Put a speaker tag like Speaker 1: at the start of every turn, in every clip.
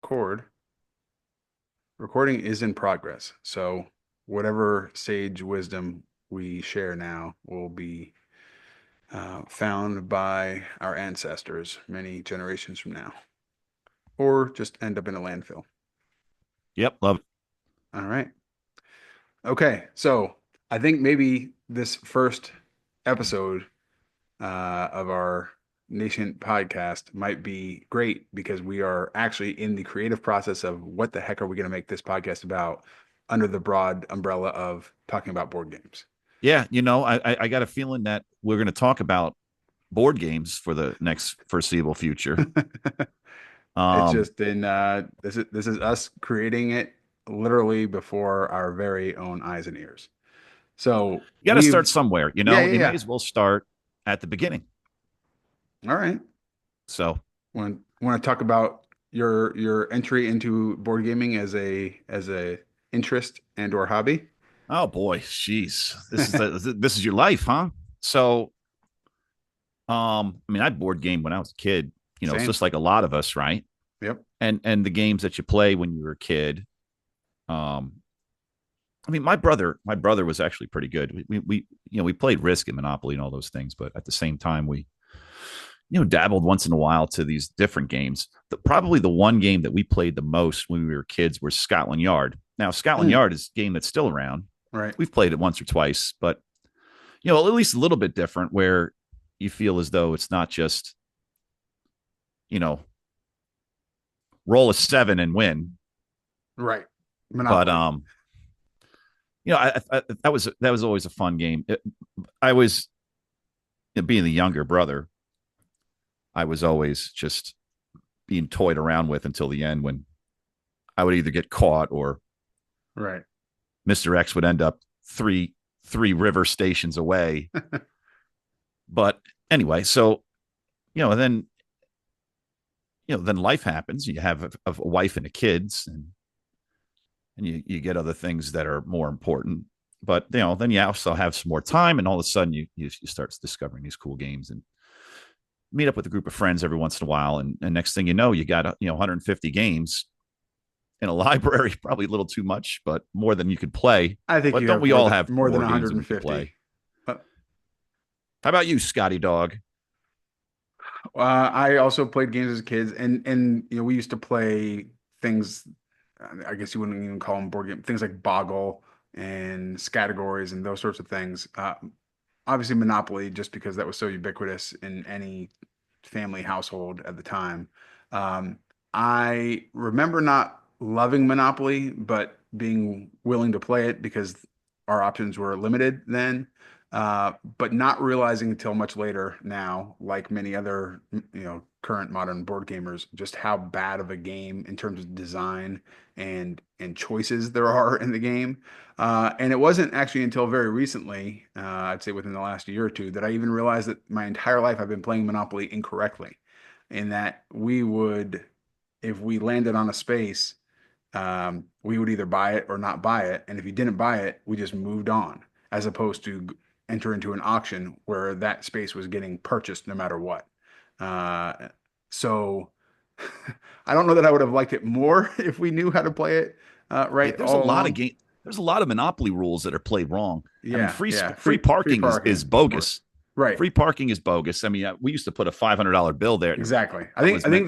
Speaker 1: record. Recording is in progress. So whatever sage wisdom we share now will be found by our ancestors many generations from now, or just end up in a landfill.
Speaker 2: Yep, love it.
Speaker 1: All right. Okay. So I think maybe this first episode of our Nascent podcast might be great because we are actually in the creative process of what the heck are we going to make this podcast about under the broad umbrella of talking about board games.
Speaker 2: Yeah, I got a feeling that we're going to talk about board games for the next foreseeable future.
Speaker 1: It's
Speaker 2: Um,
Speaker 1: just in this is us creating it literally before our very own eyes and ears. So
Speaker 2: you got to start somewhere.
Speaker 1: yeah, yeah,
Speaker 2: You may
Speaker 1: yeah.
Speaker 2: as well start at the beginning.
Speaker 1: All right.
Speaker 2: So,
Speaker 1: Want to talk about your entry into board gaming as a interest and or hobby?
Speaker 2: oh boy, jeez, this is your life, huh? So, I mean, I board game when I was a kid. It's
Speaker 1: Same.
Speaker 2: just like a lot of us, right?
Speaker 1: Yep.
Speaker 2: And the games that you play when you were a kid. Um, I mean, my brother was actually pretty good. We played Risk and Monopoly and all those things, but at the same time, we dabbled once in a while to these different games. Probably the one game that we played the most when we were kids was Scotland Yard. Now, Scotland
Speaker 1: Mm,
Speaker 2: Yard is a game that's still around.
Speaker 1: right.
Speaker 2: We've played it once or twice, but at least a little bit different where you feel as though it's not just, you know, roll a seven and win.
Speaker 1: Right.
Speaker 2: But
Speaker 1: Monopoly.
Speaker 2: that was always a fun game. I was being the younger brother. I was always just being toyed around with until the end when I would either get caught or
Speaker 1: Right.
Speaker 2: Mr. X would end up three river stations away. But anyway, so then then life happens. You have a wife and a kids, and you get other things that are more important. But then you also have some more time, and all of a sudden you start discovering these cool games and meet up with a group of friends every once in a while, and next thing you know, you got 150 games in a library. Probably a little too much, but more than you could play.
Speaker 1: I think
Speaker 2: But
Speaker 1: you
Speaker 2: don't
Speaker 1: have
Speaker 2: we
Speaker 1: more
Speaker 2: all
Speaker 1: than
Speaker 2: have
Speaker 1: more than
Speaker 2: more games than we could
Speaker 1: 150.
Speaker 2: play?
Speaker 1: Uh,
Speaker 2: How about you, Scotty Dog?
Speaker 1: I also played games as a kid, and we used to play things. I guess you wouldn't even call them board game things like Boggle and Scattergories and those sorts of things. Obviously Monopoly, just because that was so ubiquitous in any family household at the time. Um, I remember not loving Monopoly, but being willing to play it because our options were limited then. But not realizing until much later now, like many other, current modern board gamers, just how bad of a game in terms of design and choices there are in the game. And it wasn't actually until very recently, I'd say within the last year or two, that I even realized that my entire life I've been playing Monopoly incorrectly. In that we would, if we landed on a space, we would either buy it or not buy it. And if you didn't buy it, we just moved on, as opposed to enter into an auction where that space was getting purchased no matter what. Uh, so I don't know that I would have liked it more if we knew how to play it
Speaker 2: Yeah,
Speaker 1: right
Speaker 2: there's a
Speaker 1: all
Speaker 2: lot of
Speaker 1: along.
Speaker 2: game. There's a lot of Monopoly rules that are played wrong. I mean,
Speaker 1: Yeah, yeah.
Speaker 2: free
Speaker 1: Free
Speaker 2: parking is
Speaker 1: parking, of course.
Speaker 2: bogus.
Speaker 1: Right.
Speaker 2: Free parking is bogus. I mean, we used to put a $500 bill there.
Speaker 1: Exactly. I
Speaker 2: That
Speaker 1: think
Speaker 2: was
Speaker 1: I think
Speaker 2: meant.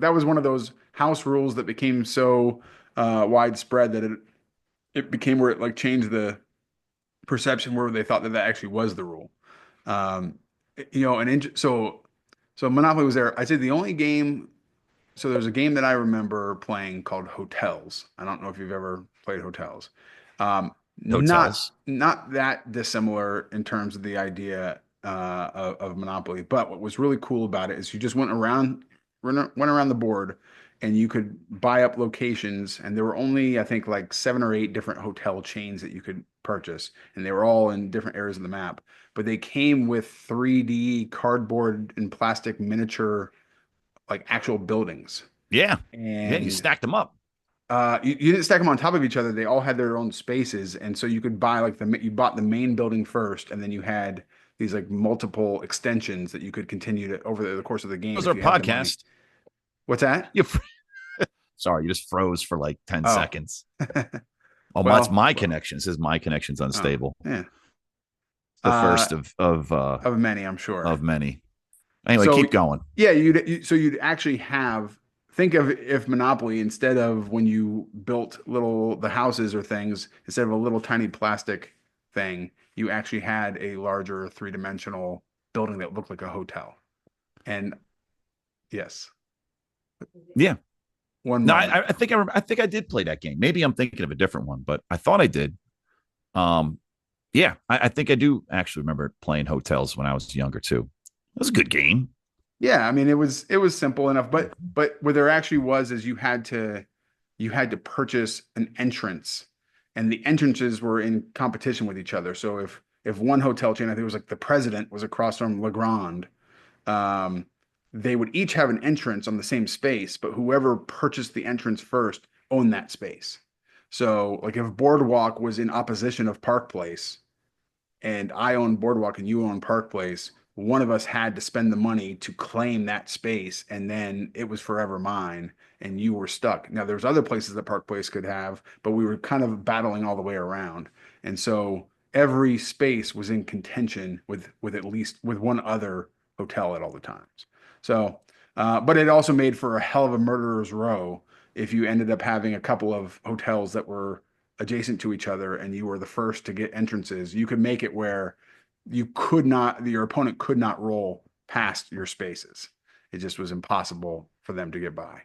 Speaker 1: that was one of those house rules that became so widespread that it became where it like changed the perception where they thought that that actually was the rule. Um, so Monopoly was there. I'd say the only game. So there's a game that I remember playing called Hotels. I don't know if you've ever played Hotels. Not
Speaker 2: Hotels.
Speaker 1: not that dissimilar in terms of the idea of Monopoly, but what was really cool about it is you just went around the board, and you could buy up locations, and there were only I think like 7 or 8 different hotel chains that you could purchase, and they were all in different areas of the map. But they came with 3D cardboard and plastic miniature like actual buildings.
Speaker 2: Yeah, yeah. You
Speaker 1: And
Speaker 2: stacked them up.
Speaker 1: you didn't stack them on top of each other. They all had their own spaces, and so you could buy like you bought the main building first, and then you had these like multiple extensions that you could continue to over the course of the game
Speaker 2: Those
Speaker 1: if
Speaker 2: are
Speaker 1: you had the money.
Speaker 2: podcast.
Speaker 1: What's that?
Speaker 2: You Sorry, you just froze for like 10
Speaker 1: Oh,
Speaker 2: seconds. Oh, that's
Speaker 1: well,
Speaker 2: my connection. It says my connection's
Speaker 1: oh,
Speaker 2: unstable.
Speaker 1: yeah.
Speaker 2: The
Speaker 1: Uh,
Speaker 2: first of
Speaker 1: of many, I'm sure.
Speaker 2: of many. Anyway,
Speaker 1: So
Speaker 2: keep going.
Speaker 1: yeah, so you'd actually have think of if Monopoly instead of when you built the houses or things instead of a little tiny plastic thing, you actually had a larger three-dimensional building that looked like a hotel. And yes,
Speaker 2: Yeah.
Speaker 1: one
Speaker 2: No,
Speaker 1: moment.
Speaker 2: I think I did play that game. Maybe I'm thinking of a different one, but I thought I did. Um, yeah, I think I do actually remember playing hotels when I was younger too. It was a good game.
Speaker 1: Yeah, I mean it was simple enough, but where there actually was is you had to purchase an entrance, and the entrances were in competition with each other. So if one hotel chain, I think it was like the President was across from Le Grand, um, they would each have an entrance on the same space, but whoever purchased the entrance first owned that space. So like if Boardwalk was in opposition of Park Place, and I own Boardwalk and you own Park Place, one of us had to spend the money to claim that space, and then it was forever mine, and you were stuck. Now there's other places that Park Place could have, but we were kind of battling all the way around, and so every space was in contention with at least with one other hotel at all the times. So, but it also made for a hell of a murderer's row if you ended up having a couple of hotels that were adjacent to each other and you were the first to get entrances. You could make it where your opponent could not roll past your spaces. It just was impossible for them to get by.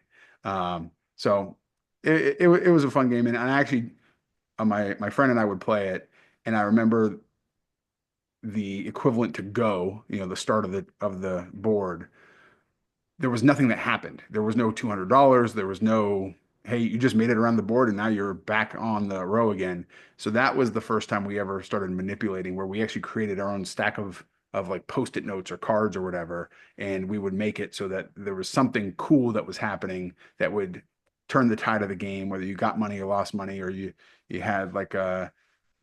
Speaker 1: So it was a fun game. And I actually, my friend and I would play it. And I remember the equivalent to Go, the start of the board, there was nothing that happened. There was no $200. There was no, hey, you just made it around the board and now you're back on the row again. So that was the first time we ever started manipulating, where we actually created our own stack of like post-it notes or cards or whatever, and we would make it so that there was something cool that was happening that would turn the tide of the game, whether you got money or lost money, or you had like a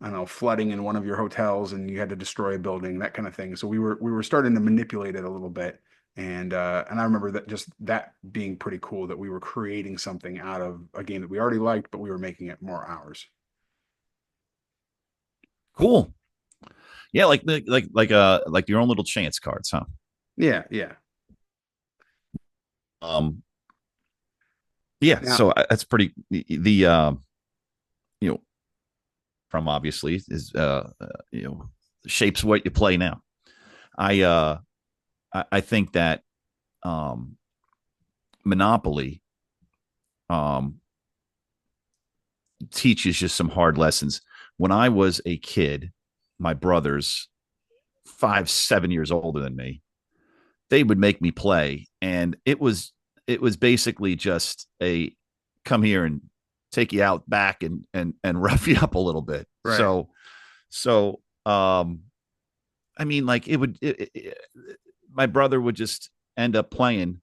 Speaker 1: I don't know, flooding in one of your hotels and you had to destroy a building, that kind of thing. So we were starting to manipulate it a little bit. And I remember that just that being pretty cool that we were creating something out of a game that we already liked, but we were making it more ours.
Speaker 2: Cool. Yeah, like your own little chance cards, huh?
Speaker 1: Yeah, yeah.
Speaker 2: Um, yeah.
Speaker 1: Now,
Speaker 2: So that's pretty. You know from obviously is shapes what you play now. I uh I think that um Monopoly um teaches you some hard lessons. When I was a kid, my brothers, 5, 7 years older than me, they would make me play, and it was basically just a come here and take you out back and rough you up a little bit.
Speaker 1: right,
Speaker 2: So I mean, like my brother would just end up playing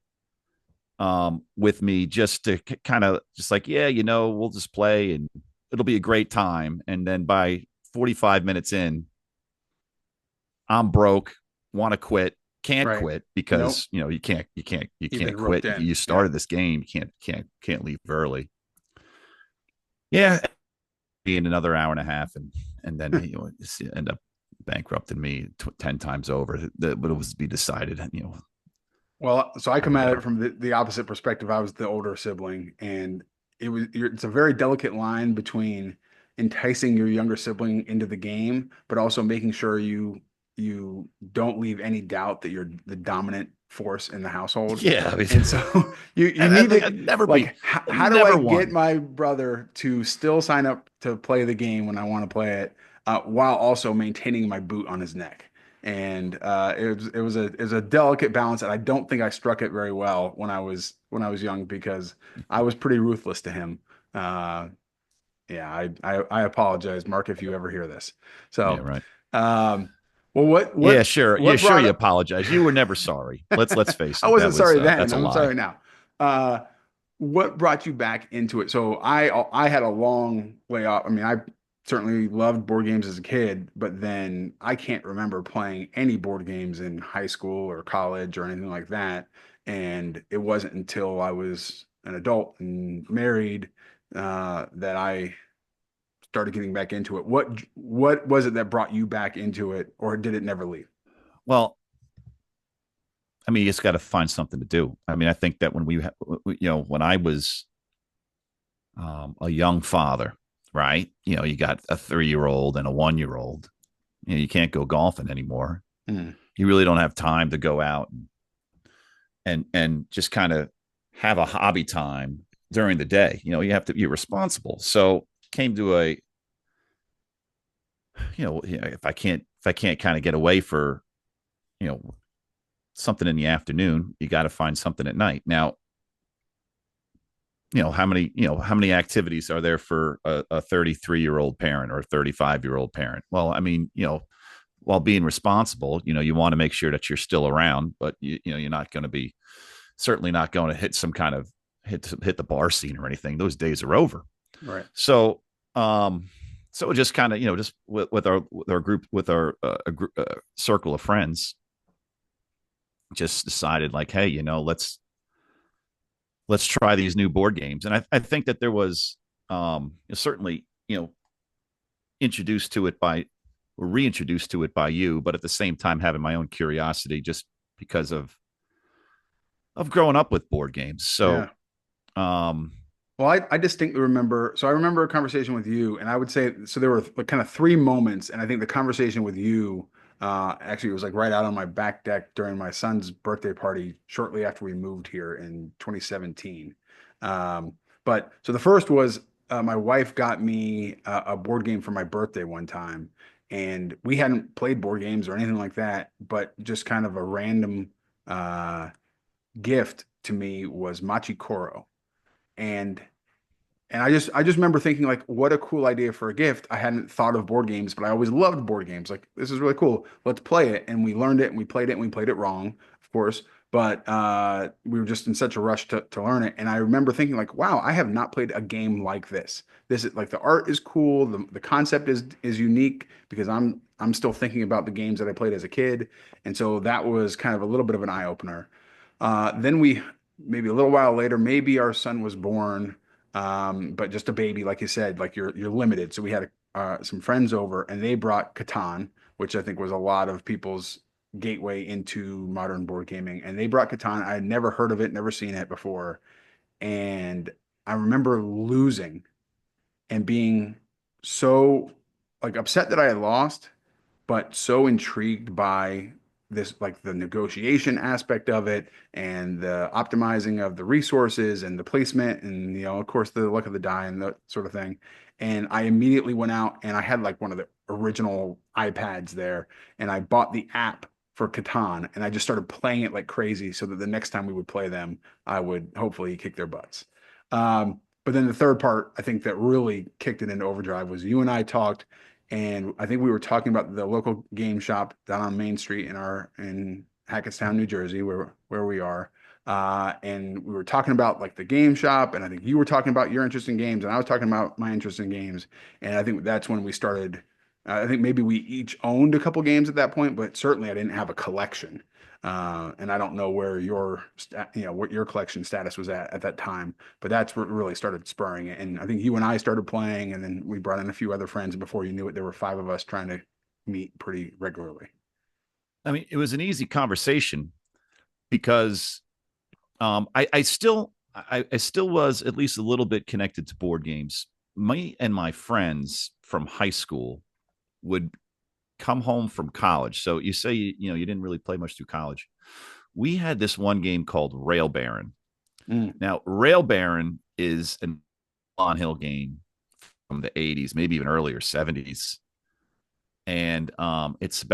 Speaker 2: with me just to kind of just like, yeah, we'll just play and it'll be a great time. And then by 45 minutes in, I'm broke, want to quit, can't
Speaker 1: right.
Speaker 2: quit
Speaker 1: Nope.
Speaker 2: because you
Speaker 1: You've
Speaker 2: can't
Speaker 1: been roped
Speaker 2: quit.
Speaker 1: in.
Speaker 2: You
Speaker 1: Yeah.
Speaker 2: started this game, you can't leave early. Yeah, be in another hour and a half, and then end up bankrupting me 10 times over. But it was to be decided,
Speaker 1: Well, so I come at it
Speaker 2: whatever.
Speaker 1: from the opposite perspective. I was the older sibling, and it's a very delicate line between enticing your younger sibling into the game, but also making sure you don't leave any doubt that you're the dominant force in the household.
Speaker 2: Yeah, I mean,
Speaker 1: And so you need
Speaker 2: like
Speaker 1: to like
Speaker 2: I'd
Speaker 1: how do I
Speaker 2: never
Speaker 1: get
Speaker 2: won.
Speaker 1: my brother to still sign up to play the game when I want to play it, while also maintaining my boot on his neck? And it was a delicate balance, and I don't think I struck it very well when I was young because I was pretty ruthless to him. Uh, yeah, I apologize, Mark, if you ever hear this.
Speaker 2: Yeah,
Speaker 1: So,
Speaker 2: right.
Speaker 1: um, well, what
Speaker 2: Yeah,
Speaker 1: what
Speaker 2: sure. Yeah,
Speaker 1: what
Speaker 2: sure.
Speaker 1: brought
Speaker 2: You
Speaker 1: up?
Speaker 2: apologize. You were never sorry. Let's face
Speaker 1: I
Speaker 2: it.
Speaker 1: wasn't sorry
Speaker 2: That's
Speaker 1: then.
Speaker 2: a
Speaker 1: I'm
Speaker 2: lie.
Speaker 1: sorry now. Uh, what brought you back into it? So I had a long way off. I mean, I certainly loved board games as a kid, but then I can't remember playing any board games in high school or college or anything like that. And it wasn't until I was an adult and married, that I started getting back into it. What was it that brought you back into it, or did it never leave?
Speaker 2: Well, I mean, you just got to find something to do. I mean, I think that when when I was a young father, right? You got a 3-year old and a 1-year old. You can't go golfing anymore.
Speaker 1: Mm,
Speaker 2: You really don't have time to go out and just kind of have a hobby time during the day. You have to be responsible. So came to a, if I can't kind of get away for, you know, something in the afternoon, you got to find something at night. Now, how many activities are there for a 33-year-old parent or a 35-year-old parent? Well, I mean, while being responsible, you want to make sure that you're still around, but you're not going to be, certainly not going to hit some kind of hit the bar scene or anything. Those days are over.
Speaker 1: right.
Speaker 2: So, so just kind of, just with our group, with our circle of friends, just decided like, hey, let's try these new board games. And I think that there was certainly, introduced to it by or reintroduced to it by you, but at the same time having my own curiosity just because of growing up with board games.
Speaker 1: Yeah.
Speaker 2: So um
Speaker 1: Well, I distinctly remember. So I remember a conversation with you, and I would say so. There were like kind of three moments, and I think the conversation with you, actually, it was like right out on my back deck during my son's birthday party shortly after we moved here in 2017. But so the first was, my wife got me a board game for my birthday one time, and we hadn't played board games or anything like that, but just kind of a random uh, gift to me was Machi Koro. And I just remember thinking like, what a cool idea for a gift. I hadn't thought of board games, but I always loved board games. Like, this is really cool. Let's play it. And we learned it and we played it and we played it wrong, of course. But we were just in such a rush to learn it. And I remember thinking like, wow, I have not played a game like this. This is like, the art is cool. The concept is unique because I'm still thinking about the games that I played as a kid. And so that was kind of a little bit of an eye opener. Then maybe a little while later, maybe our son was born, but just a baby, like you said, like you're limited. So we had some friends over, and they brought Catan, which I think was a lot of people's gateway into modern board gaming. And they brought Catan. I had never heard of it, never seen it before, and I remember losing and being so like upset that I had lost, but so intrigued by this, like the negotiation aspect of it and the optimizing of the resources and the placement and, of course, the luck of the die and that sort of thing. And I immediately went out and I had like one of the original iPads there, and I bought the app for Catan, and I just started playing it like crazy so that the next time we would play them, I would hopefully kick their butts. But then the third part, I think that really kicked it into overdrive was you and I talked, and I think we were talking about the local game shop down on Main Street in Hackettstown, New Jersey, where we are. And we were talking about like the game shop, and I think you were talking about your interest in games, and I was talking about my interest in games. And I think that's when we started. I think maybe we each owned a couple games at that point, but certainly I didn't have a collection. And I don't know where what your collection status was at that time, but that's what really started spurring it. And I think you and I started playing, and then we brought in a few other friends. And before you knew it, there were five of us trying to meet pretty regularly.
Speaker 2: I mean, it was an easy conversation because I still was at least a little bit connected to board games. Me and my friends from high school would come home from college. So you say you didn't really play much through college. We had this one game called Rail Baron.
Speaker 1: Mm,
Speaker 2: Now, Rail Baron is an on-hill game from the 80s, maybe even earlier 70s. And it's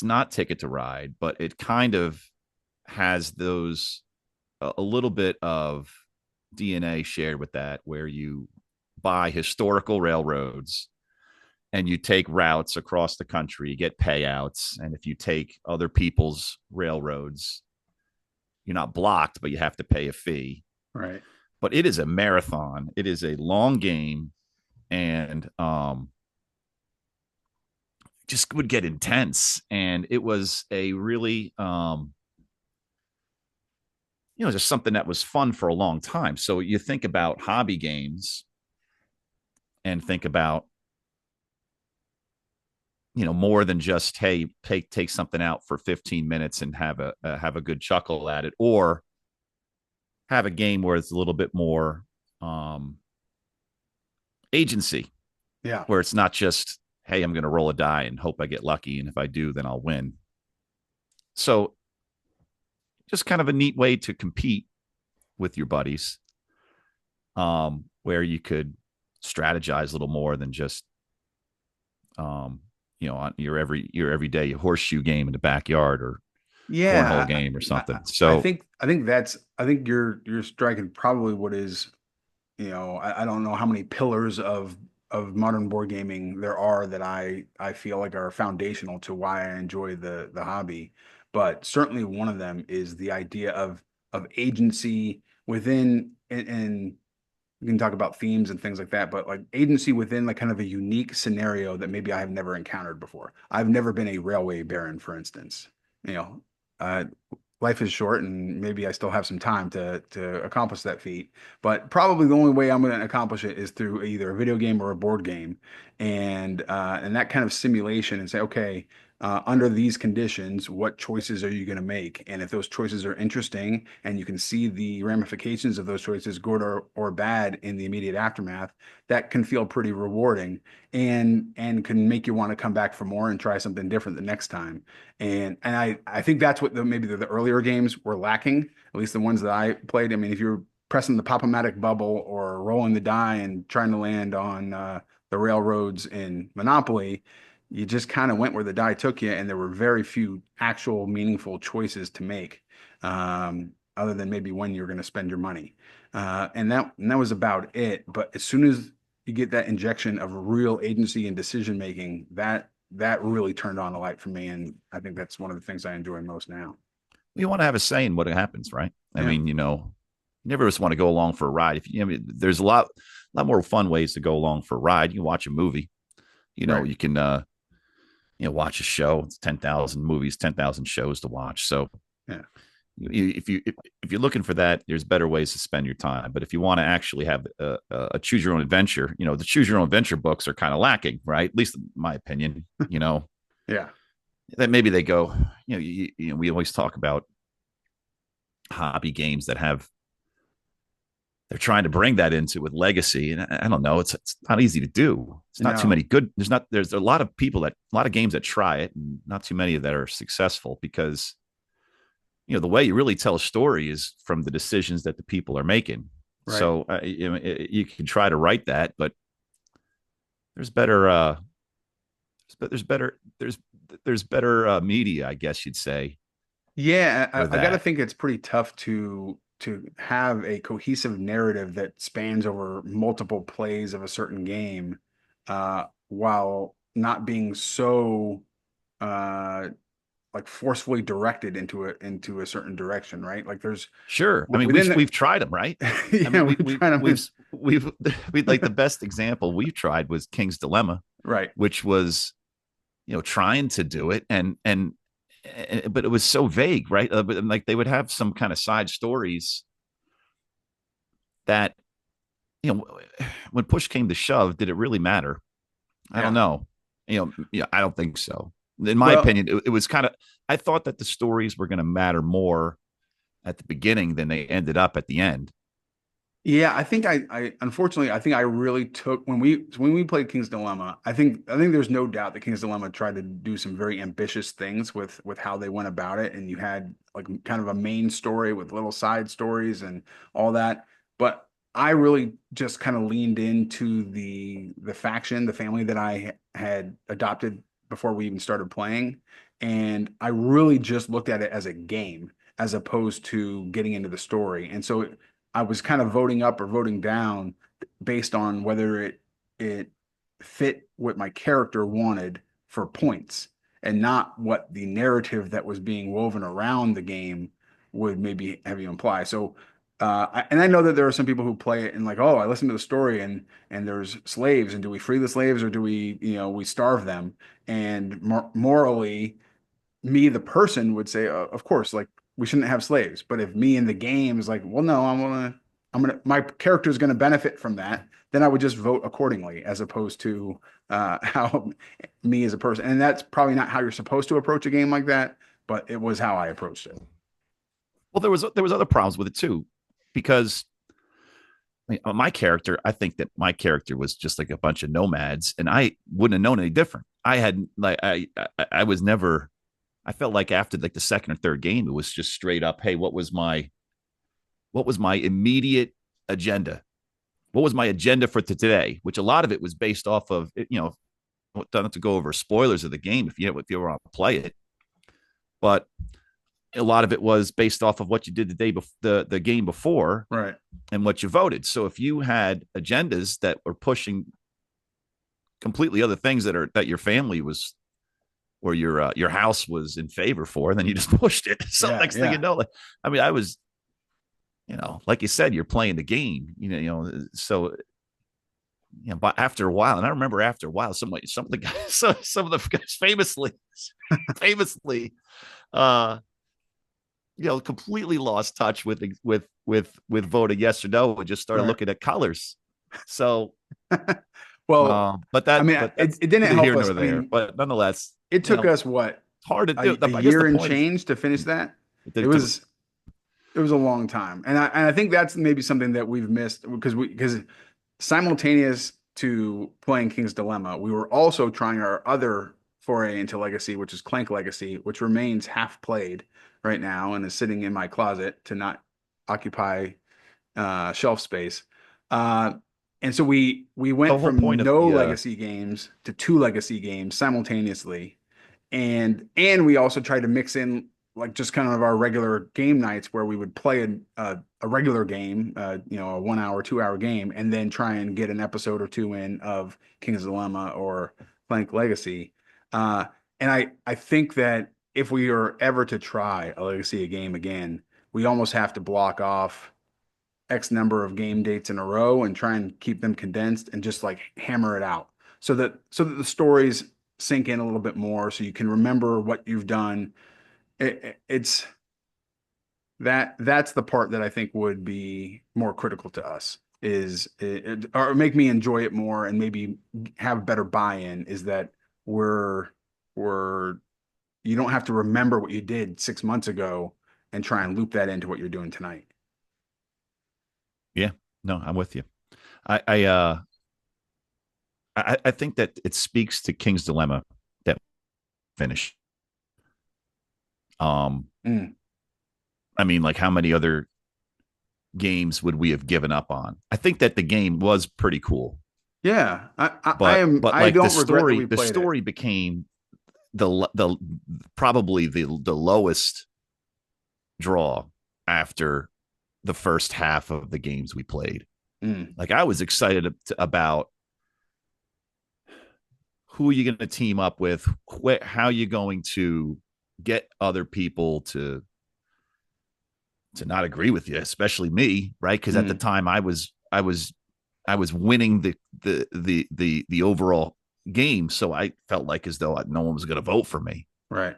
Speaker 2: not Ticket to Ride, but it kind of has those a little bit of DNA shared with that, where you buy historical railroads and you take routes across the country, you get payouts. And if you take other people's railroads, you're not blocked, but you have to pay a fee.
Speaker 1: right.
Speaker 2: But it is a marathon. It is a long game, and just would get intense. And it was a really just something that was fun for a long time. So you think about hobby games and think about, more than just, hey, take something out for 15 minutes and have a good chuckle at it, or have a game where it's a little bit more um, agency,
Speaker 1: Yeah.
Speaker 2: where it's not just, hey, I'm going to roll a die and hope I get lucky, and if I do, then I'll win. So just kind of a neat way to compete with your buddies, where you could strategize a little more than just um, on your everyday horseshoe game in the backyard, or cornhole
Speaker 1: Yeah,
Speaker 2: game or
Speaker 1: I,
Speaker 2: something.
Speaker 1: I
Speaker 2: So
Speaker 1: think I think you're striking probably what is, I don't know how many pillars of modern board gaming there are that I feel like are foundational to why I enjoy the hobby. But certainly one of them is the idea of agency within, and we can talk about themes and things like that, but like agency within like kind of a unique scenario that maybe I have never encountered before. I've never been a railway baron, for instance. You know, uh, life is short and maybe I still have some time to accomplish that feat. But probably the only way I'm going to accomplish it is through either a video game or a board game, and that kind of simulation and say, okay, under these conditions, what choices are you going to make? And if those choices are interesting and you can see the ramifications of those choices, good or bad, in the immediate aftermath, that can feel pretty rewarding and can make you want to come back for more and try something different the next time. And I think that's what maybe the earlier games were lacking, at least the ones that I played. I mean, if you're pressing the Pop-O-Matic bubble or rolling the die and trying to land on the railroads in Monopoly, you just kind of went where the die took you, and there were very few actual meaningful choices to make, other than maybe when you're going to spend your money. And that was about it. But as soon as you get that injection of real agency and decision making, that really turned on a light for me, and I think that's one of the things I enjoy most now.
Speaker 2: you want to have a say in what happens, right? I
Speaker 1: Yeah,
Speaker 2: mean, you never just want to go along for a ride. If you, I mean, there's a lot more fun ways to go along for a ride. You can watch a movie.
Speaker 1: right.
Speaker 2: You can watch a show. It's 10,000 movies, 10,000 shows to watch. So
Speaker 1: Yeah,
Speaker 2: if you're looking for that, there's better ways to spend your time. But if you want to actually have a choose your own adventure, the choose your own adventure books are kind of lacking, right? At least in my opinion.
Speaker 1: yeah,
Speaker 2: That maybe they go. We always talk about hobby games that have they're trying to bring that into with legacy, and I don't know, it's not easy to do. It's not too
Speaker 1: no,
Speaker 2: many good. There's a lot of people that a lot of games that try it, and not too many that are successful, because the way you really tell a story is from the decisions that the people are making.
Speaker 1: right.
Speaker 2: So you can try to write that, but there's better there's better media, I guess you'd say,
Speaker 1: Yeah,
Speaker 2: for
Speaker 1: I got to
Speaker 2: that.
Speaker 1: think it's pretty tough to have a cohesive narrative that spans over multiple plays of a certain game, while not being so uh, like forcefully directed into a certain direction, right? Like there's
Speaker 2: Sure. I mean,
Speaker 1: within
Speaker 2: we've tried them, right? I
Speaker 1: yeah,
Speaker 2: mean,
Speaker 1: we're trying to
Speaker 2: we like the best example we've tried was King's Dilemma,
Speaker 1: right.
Speaker 2: which was trying to do it, and but it was so vague, right? But like they would have some kind of side stories that you know when push came to shove, did it really matter? I don't
Speaker 1: Yeah.
Speaker 2: know. Yeah, I don't think so. In my
Speaker 1: Well,
Speaker 2: opinion, it was kind of. I thought that the stories were going to matter more at the beginning than they ended up at the end.
Speaker 1: yeah, I think I unfortunately I think I really took when we played King's Dilemma. I think there's no doubt that King's Dilemma tried to do some very ambitious things with how they went about it, and you had like kind of a main story with little side stories and all that. But I really just kind of leaned into the faction, the family that I had adopted before we even started playing, and I really just looked at it as a game as opposed to getting into the story. And so I was kind of voting up or voting down based on whether it fit what my character wanted for points, and not what the narrative that was being woven around the game would maybe have you imply. So and I know that there are some people who play it and like, oh, I listened to the story and there's slaves, and do we free the slaves or do we, we starve them? And morally, me, the person, would say, of course, like we shouldn't have slaves. But if me in the game is like, well, no, my character is gonna benefit from that, then I would just vote accordingly, as opposed to how me as a person. And that's probably not how you're supposed to approach a game like that, but it was how I approached it.
Speaker 2: Well, there was other problems with it too, because my character, I think that my character was just like a bunch of nomads, and I wouldn't have known any different. I had like I was never. I felt like after like the second or third game, it was just straight up. Hey, what was my immediate agenda? What was my agenda for today? Which a lot of it was based off of not to go over spoilers of the game if you want to play it, but a lot of it was based off of what you did the day before the game before
Speaker 1: Right.
Speaker 2: and what you voted. So if you had agendas that were pushing completely other things that your family was or your house was in favor for, then you just pushed it. So
Speaker 1: Yeah,
Speaker 2: next thing you
Speaker 1: yeah.
Speaker 2: know, like, I mean, I was, like you said, you're playing the game, so but after a while, and I remember after a while, some of the guys, some of the guys famously, uh, completely lost touch with voting yes or no and just started
Speaker 1: Right.
Speaker 2: looking at colors. So,
Speaker 1: Well, I mean,
Speaker 2: but that's
Speaker 1: it didn't
Speaker 2: neither
Speaker 1: help
Speaker 2: here
Speaker 1: us.
Speaker 2: nor
Speaker 1: I
Speaker 2: there.
Speaker 1: mean,
Speaker 2: But nonetheless,
Speaker 1: it took us what,
Speaker 2: it's hard to do.
Speaker 1: a
Speaker 2: I guess the
Speaker 1: year and
Speaker 2: point is,
Speaker 1: change to finish that. It
Speaker 2: it took
Speaker 1: was it was a long time, and I think that's maybe something that we've missed because simultaneous to playing King's Dilemma, we were also trying our other foray into Legacy, which is Clank Legacy, which remains half played right now and is sitting in my closet to not occupy shelf space. Uh, and so we
Speaker 2: the
Speaker 1: went
Speaker 2: whole point
Speaker 1: from
Speaker 2: of
Speaker 1: no
Speaker 2: the
Speaker 1: legacy games to two legacy games simultaneously, and we also tried to mix in like just kind of our regular game nights where we would play a regular game, a 1 hour, 2 hour game, and then try and get an episode or two in of King's Dilemma or Plank Legacy. Uh, and I think that if we are ever to try a Legacy game again, we almost have to block off X number of game dates in a row and try and keep them condensed and just like hammer it out so that the stories sink in a little bit more so you can remember what you've done. It's that's the part that I think would be more critical to us or make me enjoy it more and maybe have better buy-in is that we're we're you don't have to remember what you did 6 months ago and try and loop that into what you're doing tonight.
Speaker 2: yeah, no, I'm with you. I think that it speaks to King's Dilemma that finish. Um,
Speaker 1: Mm.
Speaker 2: I mean, like how many other games would we have given up on? I think that the game was pretty cool,
Speaker 1: Yeah,
Speaker 2: but
Speaker 1: I
Speaker 2: like the
Speaker 1: don't regret that
Speaker 2: story,
Speaker 1: we
Speaker 2: the
Speaker 1: played it.
Speaker 2: story became the probably the lowest draw after the first half of the games we played.
Speaker 1: Mm.
Speaker 2: Like I was excited about who are you going to team up with, how you going to get other people to not agree with you, especially me, right? Because at the
Speaker 1: Mm.
Speaker 2: time I was winning the overall game, so I felt like as though no one was going to vote for me.
Speaker 1: Right.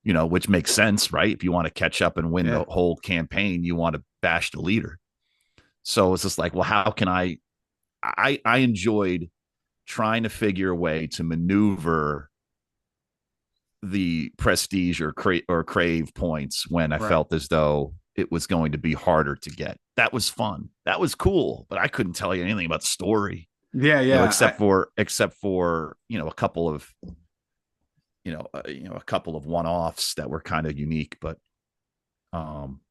Speaker 2: Which makes sense, right? If you want to catch up and win the
Speaker 1: Yeah.
Speaker 2: whole campaign, you want to bash the leader. So it's just like, well, how can I enjoyed trying to figure a way to maneuver the prestige or crave points when I
Speaker 1: Right.
Speaker 2: felt as though it was going to be harder to get. That was fun. That was cool, but I couldn't tell you anything about the story,
Speaker 1: Yeah. Yeah.
Speaker 2: except for a couple of a couple of one-offs that were kind of unique, um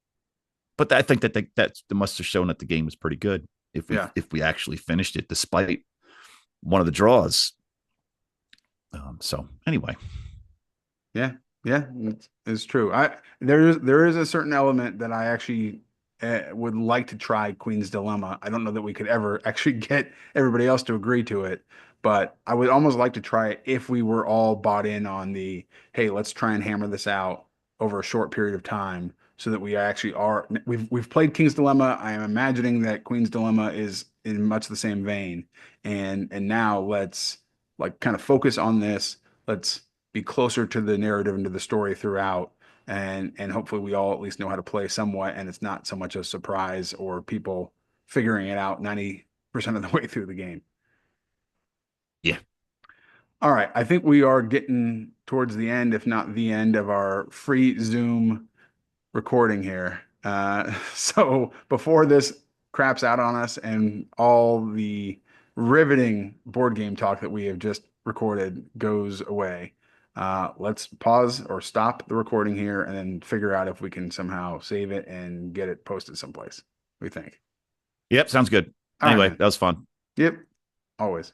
Speaker 2: but I think that must have shown that the game was pretty good
Speaker 1: Yeah.
Speaker 2: if we actually finished it despite one of the draws. So anyway,
Speaker 1: Yeah. Yeah. It's true. There is a certain element that I actually would like to try Queen's Dilemma. I don't know that we could ever actually get everybody else to agree to it, but I would almost like to try it if we were all bought in on the, hey, let's try and hammer this out over a short period of time so that we actually are. We've played King's Dilemma. I am imagining that Queen's Dilemma is in much the same vein, and now let's like kind of focus on this. Let's be closer to the narrative and to the story throughout. and hopefully we all at least know how to play somewhat, and it's not so much a surprise or people figuring it out 90% of the way through the game.
Speaker 2: Yeah.
Speaker 1: All right, I think we are getting towards the end, if not the end, of our free Zoom recording here. So before this craps out on us and all the riveting board game talk that we have just recorded goes away, let's pause or stop the recording here and then figure out if we can somehow save it and get it posted someplace. What do you think?
Speaker 2: Yep. Sounds good.
Speaker 1: All right,
Speaker 2: Anyway,
Speaker 1: man.
Speaker 2: that was fun.
Speaker 1: Yep, always.